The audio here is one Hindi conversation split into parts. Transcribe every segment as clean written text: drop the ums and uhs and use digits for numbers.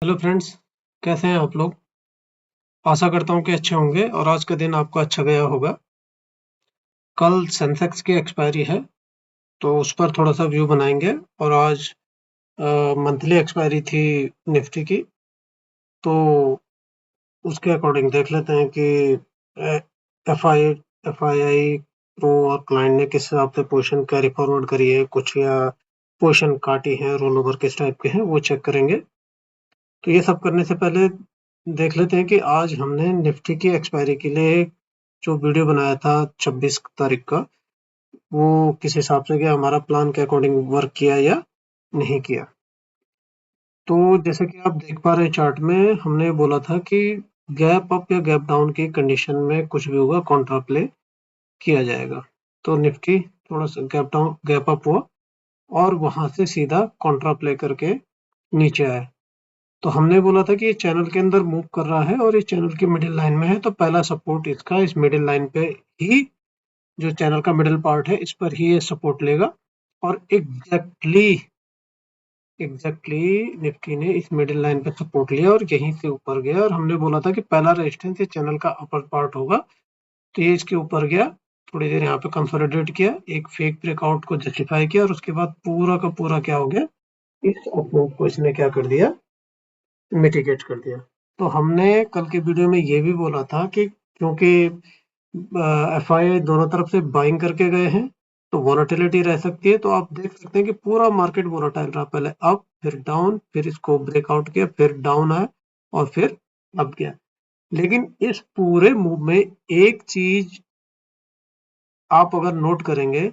हेलो फ्रेंड्स, कैसे हैं आप लोग? आशा करता हूँ कि अच्छे होंगे और आज का दिन आपका अच्छा गया होगा। कल सेंसेक्स की एक्सपायरी है, तो उस पर थोड़ा सा व्यू बनाएंगे। और आज मंथली एक्सपायरी थी निफ्टी की, तो उसके अकॉर्डिंग देख लेते हैं कि एफ आई आई प्रो और क्लाइंट ने किस हिसाब से पोजीशन कैरी फॉरवर्ड करी है, कुछ या पोजीशन काटी है, रोल ओवर किस टाइप के हैं वो चेक करेंगे। तो ये सब करने से पहले देख लेते हैं कि आज हमने निफ्टी की एक्सपायरी के लिए जो वीडियो बनाया था 26 तारीख का, वो किस हिसाब से गया, हमारा प्लान के अकॉर्डिंग वर्क किया या नहीं किया। तो जैसे कि आप देख पा रहे हैं चार्ट में, हमने बोला था कि गैप अप या गैप डाउन की कंडीशन में कुछ भी होगा कॉन्ट्रा प्ले किया जाएगा। तो निफ्टी थोड़ा सा गैप डाउन गैप अप हुआ और वहां से सीधा कॉन्ट्रा प्ले करके नीचे आया। तो हमने बोला था कि ये चैनल के अंदर मूव कर रहा है और ये चैनल की मिडिल लाइन में है, तो पहला सपोर्ट इसका इस मिडिल लाइन पे ही, जो चैनल का मिडिल पार्ट है, इस पर ही ये सपोर्ट लेगा। और एग्जैक्टली निफ्टी ने इस मिडिल लाइन पे सपोर्ट लिया और यहीं से ऊपर गया। और हमने बोला था कि पहला रेजिस्टेंस ये चैनल का अपर पार्ट होगा, तो ये इसके ऊपर गया, थोड़ी देर यहाँ पे कंसोलिडेट किया, एक फेक ब्रेकआउट को जस्टिफाई किया और उसके बाद पूरा का पूरा क्या हो गया, इस अपमूव को इसने क्या कर दिया, मिटिगेट कर दिया। तो हमने कल के वीडियो में ये भी बोला था कि क्योंकि एफआईआई दोनों तरफ से बाइंग करके गए हैं, तो वॉलेटिलिटी रह सकती है। तो आप देख सकते हैं कि पूरा मार्केट वॉलेटाइल रहा, पहले अप फिर डाउन, फिर इसको ब्रेकआउट किया, फिर डाउन आया और फिर अप गया। लेकिन इस पूरे मूव में एक चीज आप अगर नोट करेंगे,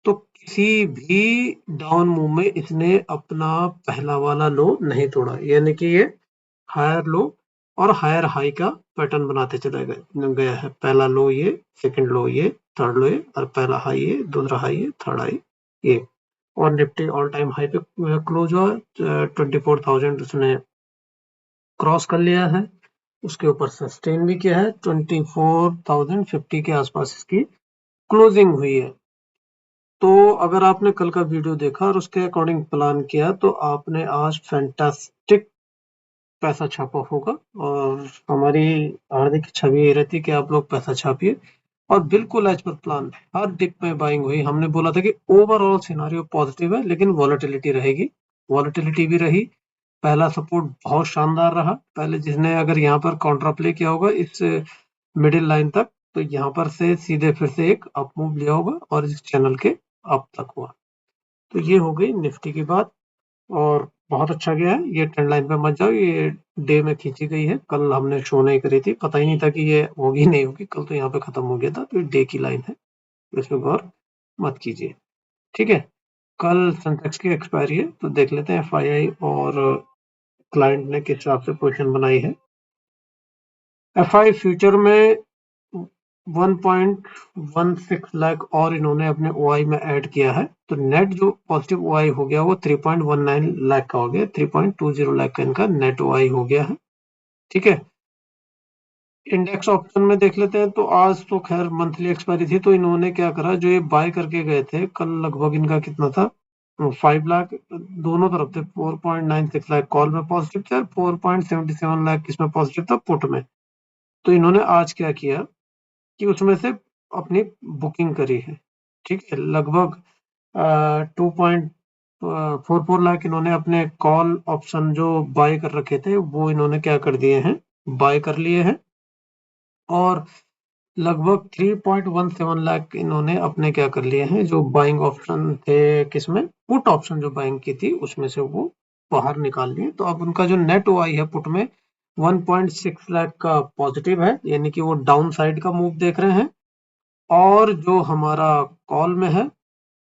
तो किसी भी डाउन मूव में इसने अपना पहला वाला लो नहीं तोड़ा, यानी कि ये हायर लो और हायर हाई का पैटर्न बनाते चला गया है। पहला लो ये, सेकंड लो ये, थर्ड लो ये, और पहला हाई ये, दूसरा हाई ये, थर्ड हाई ये। और निफ्टी ऑल टाइम हाई पे क्लोज हुआ, 24,000 उसने क्रॉस कर लिया है। उसके ऊपर सस्टेन भी किया है, 24,050 के आसपास इसकी क्लोजिंग हुई है। तो अगर आपने कल का वीडियो देखा और उसके अकॉर्डिंग प्लान किया, तो आपने आज फैंटास्टिक पैसा छापा होगा। और हमारी हार्दिक इच्छा भी यही रहती है कि आप लोग पैसा छापिए। और बिल्कुल एज पर प्लान हर डिप में बाइंग हुई। हमने बोला था कि ओवरऑल सिनारियो पॉजिटिव है, लेकिन वॉलेटिलिटी रहेगी, वॉलेटिलिटी भी रही। पहला सपोर्ट बहुत शानदार रहा, पहले जिसने अगर यहाँ पर काउंटर प्ले किया होगा इस मिडिल लाइन तक, तो यहाँ पर से सीधे फिर से एक अप मूव लिया होगा और इस चैनल के अप तक हुआ। तो ये हो गई निफ्टी की बात और बहुत अच्छा गया है। ये ट्रेंड लाइन पे मत जाओ, ये डे में खींची गई है, कल हमने शो नहीं करी थी, पता ही नहीं था कि ये होगी नहीं होगी, कल तो यहाँ पे खत्म हो गया था। तो ये डे की लाइन है, तो इस पे गौर मत कीजिए, ठीक है। कल सेंसेक्स की एक्सपायरी है, तो देख लेते हैं एफआईआई और क्लाइंट ने किस हिसाब से पोजीशन बनाई है। एफआई फ्यूचर में 1.16 लाख और इन्होंने अपने ओआई में ऐड किया है, तो नेट जो पॉजिटिव ओआई हो गया वो 3.19 लाख का हो गया, 3.20 लाख का इनका नेट ओआई हो गया है, ठीक है। इंडेक्स ऑप्शन में देख लेते हैं, तो आज तो खैर मंथली एक्सपायरी थी, तो इन्होंने क्या करा, जो ये बाय करके गए थे कल, लगभग इनका कितना था, 5 लाख दोनों तरफ थे, 4.96 लाख कॉल में पॉजिटिव थे, 4.77 लाख किसमें पॉजिटिव था, पुट में। तो इन्होंने आज क्या किया कि उसमें से अपनी बुकिंग करी है, ठीक है। लगभग 2.44 लाख इन्होंने अपने कॉल ऑप्शन जो बाय कर रखे थे, वो इन्होंने क्या कर दिए हैं, बाय कर लिए हैं। और लगभग 3.17 लाख इन्होंने अपने क्या कर लिए हैं, जो बाइंग ऑप्शन थे, किसमें, पुट ऑप्शन जो बाइंग की थी, उसमें से वो बाहर निकाल लिए। तो अब उनका जो नेट ओआई है पुट में 1.6 लाख का पॉजिटिव है, यानी कि वो डाउन साइड का मूव देख रहे हैं। और जो हमारा कॉल में है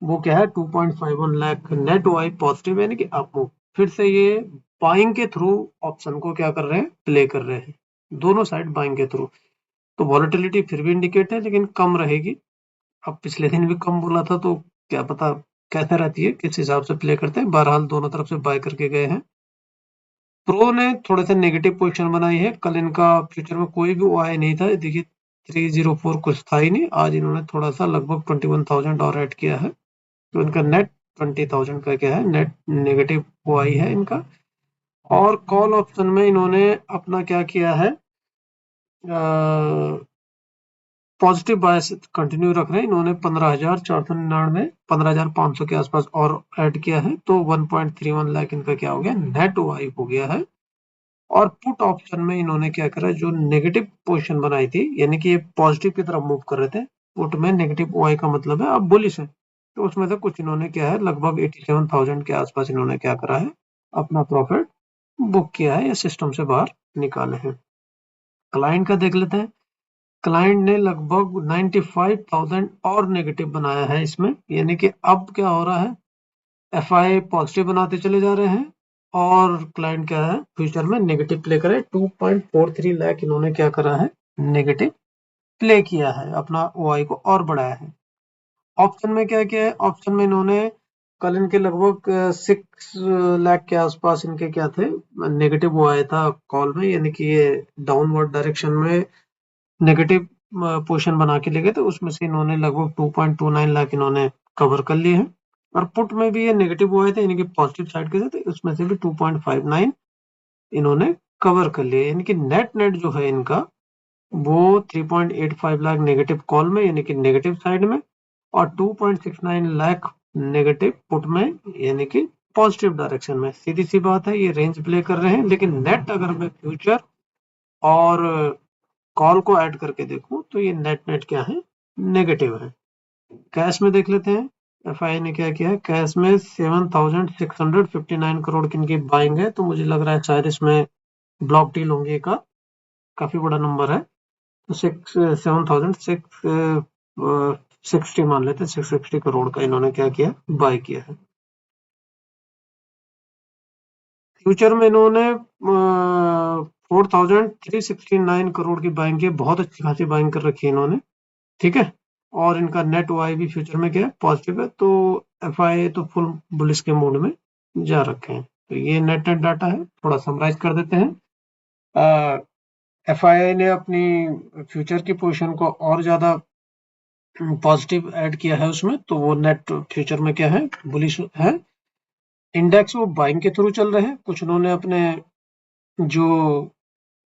वो क्या है, 2.51 लाख नेट ओआई पॉजिटिव, यानी कि अप मूव। फिर से ये बाइंग के थ्रू ऑप्शन को क्या कर रहे हैं, प्ले कर रहे हैं, दोनों साइड बाइंग के थ्रू। तो वॉलेटिलिटी फिर भी इंडिकेट है, लेकिन कम रहेगी। अब पिछले दिन भी कम बोला था, तो क्या पता कैसे रहती है, किस हिसाब से प्ले करते हैं। बहरहाल दोनों तरफ से बाय करके गए हैं। प्रो ने थोड़े से नेगेटिव पोजीशन बनाई है, कल इनका फ्यूचर में कोई भी ओआई नहीं था, देखिए 304 कुछ था ही नहीं। आज इन्होंने थोड़ा सा लगभग 21,000 और ऐड किया है, तो इनका नेट 20,000 का क्या है, नेट नेगेटिव ओआई है इनका। और कॉल ऑप्शन में इन्होंने अपना क्या किया है, पॉजिटिव बायस कंटिन्यू रख रहे हैं। इन्होंने 15,499 15,500 के आसपास और ऐड किया है, तो 1.31 लाख इनका क्या हो गया, नेट वाइप हो गया है। और पुट ऑप्शन में इन्होंने क्या करा, जो नेगेटिव पोजीशन बनाई थी, यानी कि ये पॉजिटिव की तरफ मूव कर रहे थे, पुट में नेगेटिव ओआई का मतलब है अब बुलिश है, तो उसमें से कुछ इन्होंने क्या है, लगभग 87,000 के आसपास इन्होंने क्या करा है, अपना प्रॉफिट बुक किया है या सिस्टम से बाहर निकाले हैं। क्लाइंट का देख लेते हैं। क्लाइंट ने लगभग 95,000 और नेगेटिव बनाया है इसमें, यानी कि अब क्या हो रहा है, एफआई पॉजिटिव बनाते चले जा रहे हैं और क्लाइंट क्या है, फ्यूचर में नेगेटिव प्ले करे। 2.43 लाख इन्होंने क्या करा है, नेगेटिव प्ले किया है, अपना ओआई को और बढ़ाया है। ऑप्शन में क्या किया है, ऑप्शन में इन्होंने कल इनके लगभग 6 लाख के आसपास इनके क्या थे, नेगेटिव वो आया था कॉल में, यानी कि ये डाउनवर्ड डायरेक्शन में नेगेटिव पोजीशन बना के ले गए थे, उसमें से इन्होंने लगभग 2.29 लाख इन्होंने कवर कर लिए हैं। और पुट में भी ये नेगेटिव हुए थे, यानी कि पॉजिटिव साइड के थे, उसमें से भी 2.59 इन्होंने कवर कर लिए, यानी कि नेट नेट जो है इनका वो 3.85 लाख नेगेटिव कॉल में, यानी कि नेगेटिव साइड में, और 2.69 लाख नेगेटिव पुट में, यानी कि पॉजिटिव डायरेक्शन में। सीधी सी बात है, ये रेंज प्ले कर रहे हैं, लेकिन नेट अगर मैं फ्यूचर और कॉल को ऐड करके देखूं तो ये नेट नेट क्या है, नेगेटिव है। कैश में देख लेते हैं, एफआई ने क्या किया है, कैश में 7,659 करोड़ की इनकी बाइंग है, तो मुझे लग रहा है शायद इसमें ब्लॉक डील होंगे का, काफी बड़ा नंबर है, तो 7,660 मान लेते हैं, 660 करोड़ का इन्होंने क्या किया, बाय किया है। फ्यूचर में इन्होंने 4,369 करोड़ की बाइंग की, बहुत अच्छी खासी बाइंग कर रखी है इन्होंने, ठीक है। और इनका नेट वाई भी फ्यूचर में क्या है, पॉजिटिव है, तो एफआई तो फुल बुलिश के मोड में जा रखे हैं। तो ये नेट नेट डाटा है, थोड़ा समराइज कर देते हैं। एफआई ने अपनी फ्यूचर की पोजीशन को और ज्यादा पॉजिटिव ऐड किया है उसमें, तो वो नेट फ्यूचर में क्या है, बुलिश है। इंडेक्स वो बाइंग के थ्रू चल रहे हैं, कुछ उन्होंने अपने जो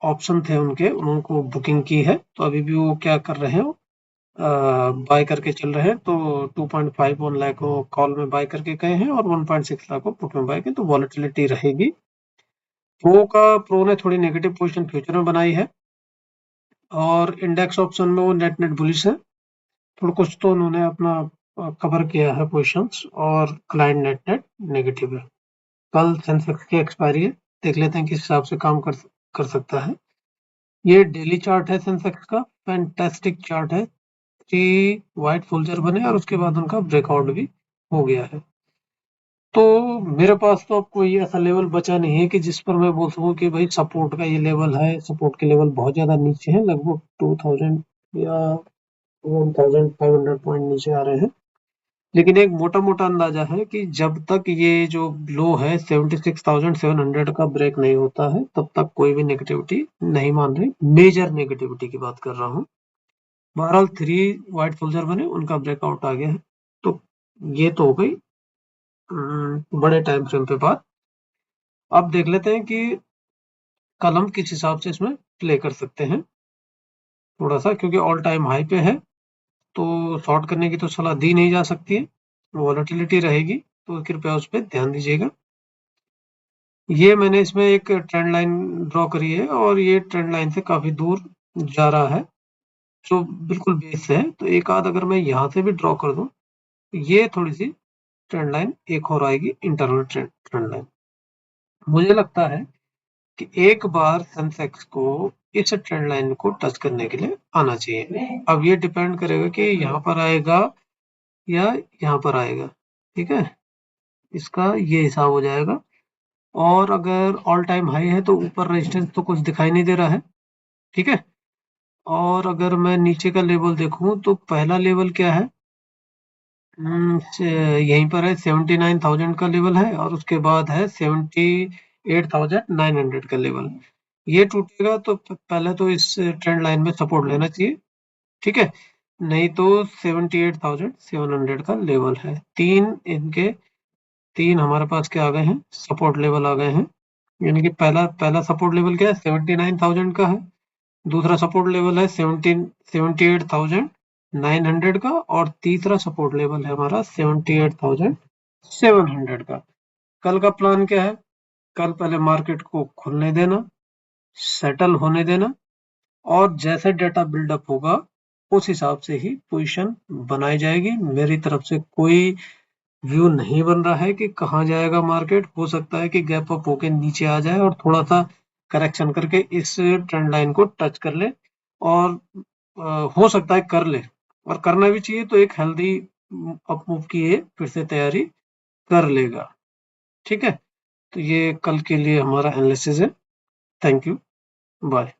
ऑप्शन थे उनके, उनको बुकिंग की है, तो अभी भी वो क्या कर रहे हैं, बाय करके चल रहे हैं। तो 2.51 लाख को कॉल में बाय करके गए हैं और 1.6 लाख को पुट में बाय किए, तो वॉलेटिलिटी रहेगी। प्रो ने थोड़ी नेगेटिव पोजीशन फ्यूचर में बनाई है, और इंडेक्स ऑप्शन में वो नेट नेट बुलिश है, थोड़ा कुछ तो उन्होंने अपना कवर किया है पोजिशंस, और क्लाइंट नेट नेट नेगेटिव है। कल सेंसेक्स की एक्सपायरी है, देख लेते हैं किस हिसाब से काम कर सकता है। ये डेली चार्ट है सेंसेक्स का, फैंटास्टिक चार्ट है, 3 व्हाइट फोल्जर बने और उसके बाद उनका ब्रेकआउट भी हो गया है। तो मेरे पास तो अब कोई ऐसा लेवल बचा नहीं है कि जिस पर मैं बोल सकूं कि भाई सपोर्ट का ये लेवल है, सपोर्ट के लेवल बहुत ज्यादा नीचे है, लगभग 2000 या 1500 पॉइंट नीचे आ रहे हैं। लेकिन एक मोटा मोटा अंदाजा है कि जब तक ये जो लो है 76,700 का ब्रेक नहीं होता है, तब तक कोई भी नेगेटिविटी नहीं मान रही, मेजर नेगेटिविटी की बात कर रहा हूँ। बहरहाल 3 व्हाइट फोल्जर बने, उनका ब्रेकआउट आ गया है, तो ये तो हो गई बड़े टाइम फ्रेम पे बात। अब देख लेते हैं कि कल हम किस हिसाब से इसमें प्ले कर सकते हैं, थोड़ा सा, क्योंकि ऑल टाइम हाई पे है, तो शॉर्ट करने की तो सलाह दी नहीं जा सकती है, वॉलेटिलिटी रहेगी, तो कृपया उस पर ध्यान दीजिएगा। ये मैंने इसमें एक ट्रेंड लाइन ड्रॉ करी है, और ये ट्रेंड लाइन से काफी दूर जा रहा है, जो बिल्कुल बेस से है, तो एक आध अगर मैं यहाँ से भी ड्रॉ कर दूं, ये थोड़ी सी ट्रेंड लाइन एक और आएगी, इंटरनल ट्रेंड लाइन। मुझे लगता है कि एक बार सेंसेक्स को इस ट्रेंड लाइन को टच करने के लिए आना चाहिए। अब ये डिपेंड करेगा कि यहाँ पर आएगा या यहाँ पर आएगा, ठीक है, इसका ये हिसाब हो जाएगा। और अगर ऑल टाइम हाई है तो ऊपर रेजिस्टेंस तो कुछ दिखाई नहीं दे रहा है, ठीक है। और अगर मैं नीचे का लेवल देखूं तो पहला लेवल क्या है, यहीं पर है, 79,000 का लेवल है, और उसके बाद है 78,900 का लेवल। ये टूटेगा तो पहले तो इस ट्रेंड लाइन में सपोर्ट लेना चाहिए, ठीक है, नहीं तो 78,700 का लेवल है। तीन हमारे पास क्या आ गए हैं, सपोर्ट लेवल आ गए हैं, यानी कि पहला सपोर्ट लेवल क्या है, 79,000 का है, दूसरा सपोर्ट लेवल है 78,900 का, और तीसरा सपोर्ट लेवल है हमारा 78,700 का। कल का प्लान क्या है, कल पहले मार्केट को खुलने देना, सेटल होने देना, और जैसे डेटा बिल्डअप होगा उस हिसाब से ही पोजीशन बनाई जाएगी। मेरी तरफ से कोई व्यू नहीं बन रहा है कि कहाँ जाएगा मार्केट। हो सकता है कि गैप अप होके नीचे आ जाए और थोड़ा सा करेक्शन करके इस ट्रेंड लाइन को टच कर ले, और हो सकता है कर ले, और करना भी चाहिए, तो एक हेल्दी अप मूव की ये फिर से तैयारी कर लेगा। ठीक है, तो ये कल के लिए हमारा एनालिसिस है। Thank you, bye.